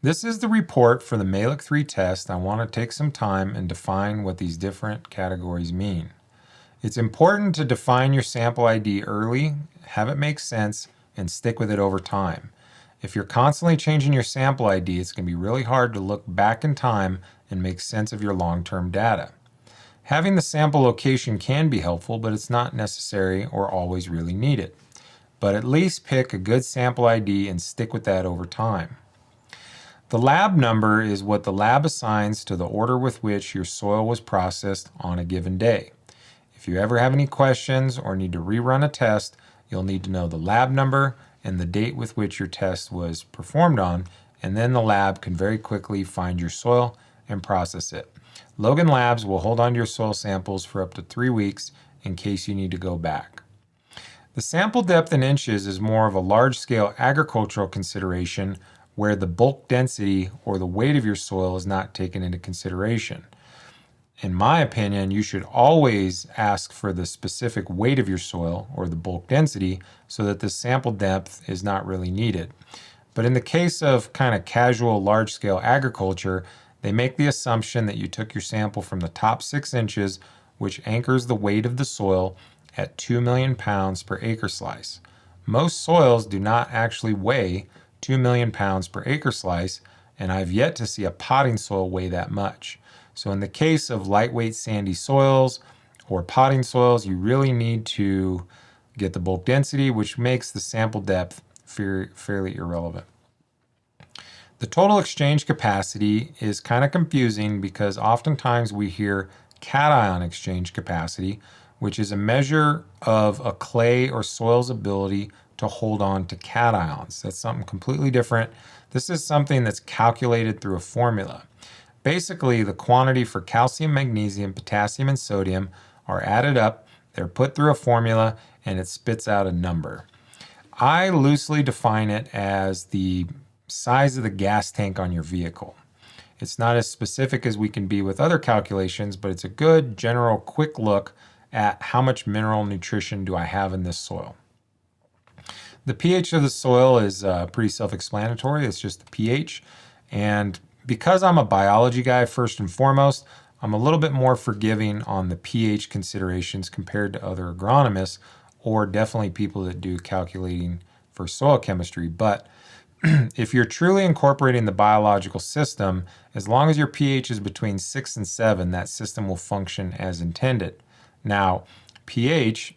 This is the report for the Mehlich 3 test. I want to take some time and define what these different categories mean. It's important to define your sample ID early, have it make sense, and stick with it over time. If you're constantly changing your sample ID, it's going to be really hard to look back in time and make sense of your long-term data. Having the sample location can be helpful, but it's not necessary or always really needed. But at least pick a good sample ID and stick with that over time. The lab number is what the lab assigns to the order with which your soil was processed on a given day. If you ever have any questions or need to rerun a test, you'll need to know the lab number and the date with which your test was performed on, and then the lab can very quickly find your soil and process it. Logan Labs will hold on to your soil samples for up to 3 weeks in case you need to go back. The sample depth in inches is more of a large-scale agricultural consideration where the bulk density or the weight of your soil is not taken into consideration. In my opinion, you should always ask for the specific weight of your soil or the bulk density so that the sample depth is not really needed. But in the case of kind of casual large-scale agriculture, they make the assumption that you took your sample from the top 6 inches, which anchors the weight of the soil at 2 million pounds per acre slice. Most soils do not actually weigh 2 million pounds per acre slice, and I've yet to see a potting soil weigh that much. So in the case of lightweight sandy soils or potting soils, you really need to get the bulk density, which makes the sample depth fairly irrelevant. The total exchange capacity is kind of confusing because oftentimes we hear cation exchange capacity, which is a measure of a clay or soil's ability to hold on to cations. That's something completely different. This is something that's calculated through a formula. Basically, the quantity for calcium, magnesium, potassium, and sodium are added up, they're put through a formula, and it spits out a number. I loosely define it as the size of the gas tank on your vehicle. It's not as specific as we can be with other calculations, but it's a good general quick look at how much mineral nutrition do I have in this soil. The pH of the soil is pretty self-explanatory. It's just the pH. And because I'm a biology guy first and foremost, I'm a little bit more forgiving on the pH considerations compared to other agronomists or definitely people that do calculating for soil chemistry. But if you're truly incorporating the biological system, as long as your pH is between 6 and 7, that system will function as intended. Now, pH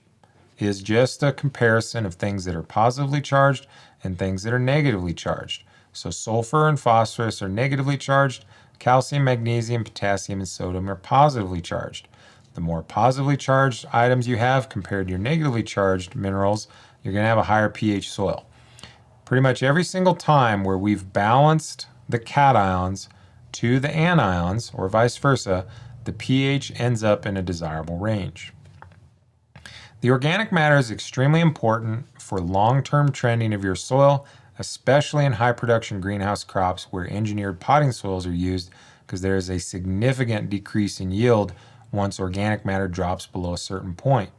is just a comparison of things that are positively charged and things that are negatively charged. So sulfur and phosphorus are negatively charged. Calcium, magnesium, potassium, and sodium are positively charged. The more positively charged items you have compared to your negatively charged minerals, you're going to have a higher pH soil. Pretty much every single time where we've balanced the cations to the anions, or vice versa, the pH ends up in a desirable range. The organic matter is extremely important for long-term trending of your soil, especially in high production greenhouse crops where engineered potting soils are used, because there is a significant decrease in yield once organic matter drops below a certain point.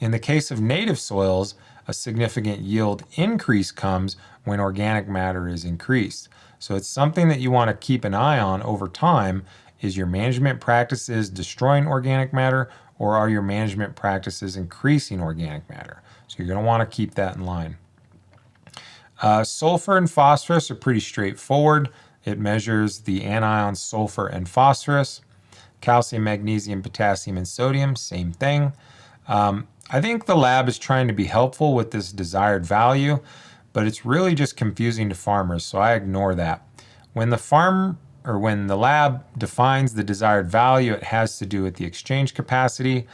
In the case of native soils, a significant yield increase comes when organic matter is increased. So it's something that you want to keep an eye on over time. Is your management practices destroying organic matter, or are your management practices increasing organic matter? So you're going to want to keep that in line. Sulfur and phosphorus are pretty straightforward. It measures the anions sulfur and phosphorus. Calcium, magnesium, potassium, and sodium, same thing. I think the lab is trying to be helpful with this desired value, but it's really just confusing to farmers, so I ignore that. When the lab defines the desired value, it has to do with the exchange capacity,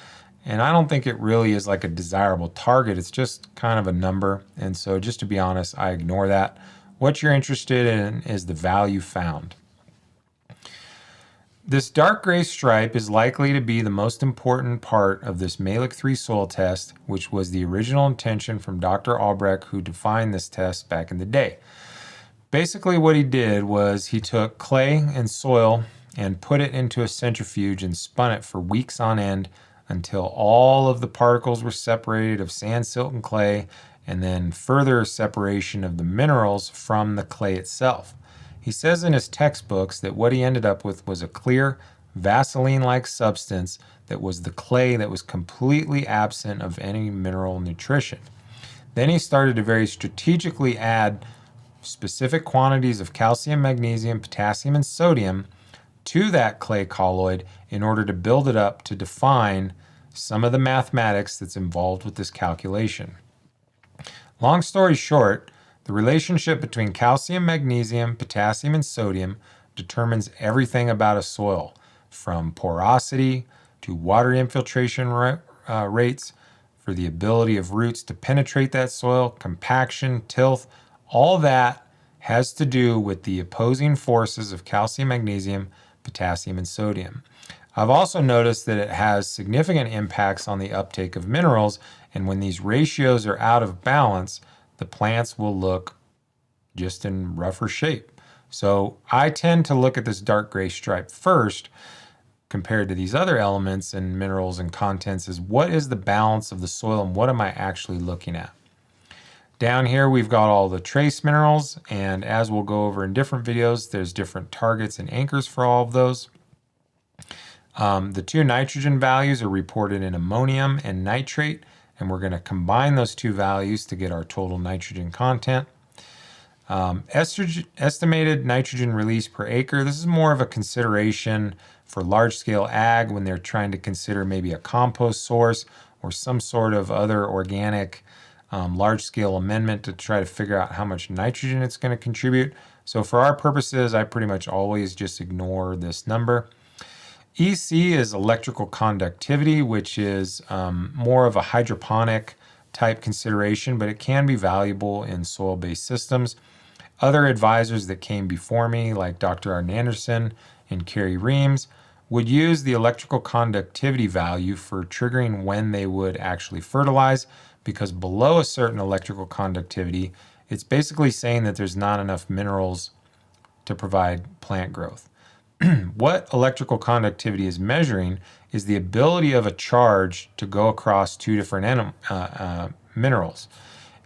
and I don't think it really is like a desirable target. It's just kind of a number, and so just to be honest, I ignore that. What you're interested in is the value found. This dark gray stripe is likely to be the most important part of this Mehlich 3 soil test, which was the original intention from Dr. Albrecht, who defined this test back in the day. Basically what he did was he took clay and soil and put it into a centrifuge and spun it for weeks on end until all of the particles were separated of sand, silt, and clay, and then further separation of the minerals from the clay itself. He says in his textbooks that what he ended up with was a clear, Vaseline-like substance that was the clay that was completely absent of any mineral nutrition. Then he started to very strategically add specific quantities of calcium, magnesium, potassium, and sodium to that clay colloid in order to build it up to define some of the mathematics that's involved with this calculation. Long story short, the relationship between calcium, magnesium, potassium, and sodium determines everything about a soil, from porosity to water infiltration rates, for the ability of roots to penetrate that soil, compaction, tilth. All that has to do with the opposing forces of calcium, magnesium, potassium, and sodium. I've also noticed that it has significant impacts on the uptake of minerals, and when these ratios are out of balance, the plants will look just in rougher shape. So I tend to look at this dark gray stripe first compared to these other elements and minerals and contents is what is the balance of the soil and what am I actually looking at? Down here we've got all the trace minerals, and as we'll go over in different videos, there's different targets and anchors for all of those. The two nitrogen values are reported in ammonium and nitrate, and we're going to combine those two values to get our total nitrogen content. Estimated nitrogen release per acre. This is more of a consideration for large-scale ag when they're trying to consider maybe a compost source or some sort of other organic large-scale amendment to try to figure out how much nitrogen it's going to contribute. So for our purposes, I pretty much always just ignore this number. EC is electrical conductivity, which is more of a hydroponic type consideration, but it can be valuable in soil-based systems. Other advisors that came before me, like Dr. Arden Anderson and Carrie Reams, would use the electrical conductivity value for triggering when they would actually fertilize, because below a certain electrical conductivity, it's basically saying that there's not enough minerals to provide plant growth. What electrical conductivity is measuring is the ability of a charge to go across two different minerals.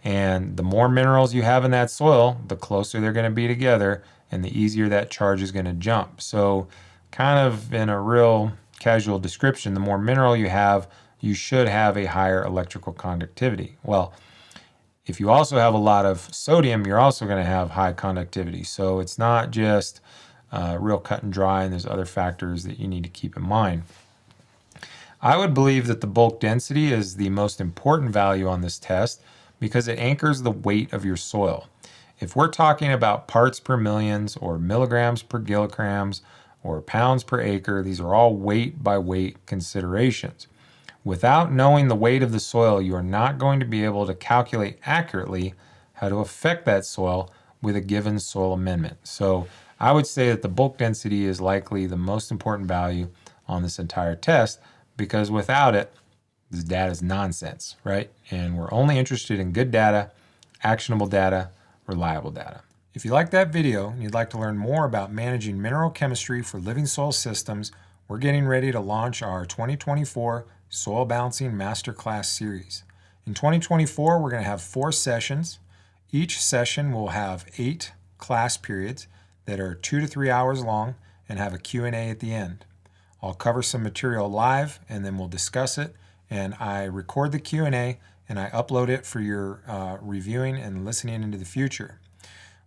And the more minerals you have in that soil, the closer they're going to be together and the easier that charge is going to jump. So kind of in a real casual description, the more mineral you have, you should have a higher electrical conductivity. Well, if you also have a lot of sodium, you're also going to have high conductivity. So it's not just real cut and dry, and there's other factors that you need to keep in mind. I would believe that the bulk density is the most important value on this test because it anchors the weight of your soil. If we're talking about parts per millions or milligrams per kilograms or pounds per acre, these are all weight by weight considerations. Without knowing the weight of the soil, you are not going to be able to calculate accurately how to affect that soil with a given soil amendment. So I would say that the bulk density is likely the most important value on this entire test, because without it, this data is nonsense, right? And we're only interested in good data, actionable data, reliable data. If you like that video and you'd like to learn more about managing mineral chemistry for living soil systems, we're getting ready to launch our 2024 Soil Balancing Masterclass series. In 2024, we're going to have 4 sessions. Each session will have 8 class periods that are 2 to 3 hours long and have a Q&A at the end. I'll cover some material live and then we'll discuss it, and I record the Q&A and I upload it for your reviewing and listening into the future.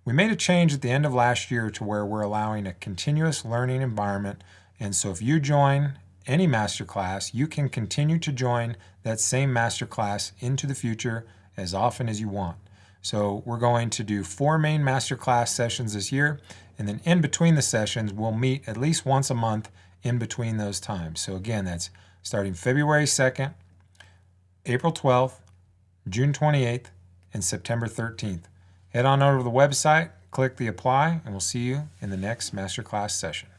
We made a change at the end of last year to where we're allowing a continuous learning environment, and so if you join any masterclass, you can continue to join that same masterclass into the future as often as you want. So we're going to do 4 main masterclass sessions this year, and then in between the sessions, we'll meet at least once a month in between those times. So again, that's starting February 2nd, April 12th, June 28th, and September 13th. Head on over to the website, click the apply, and we'll see you in the next masterclass session.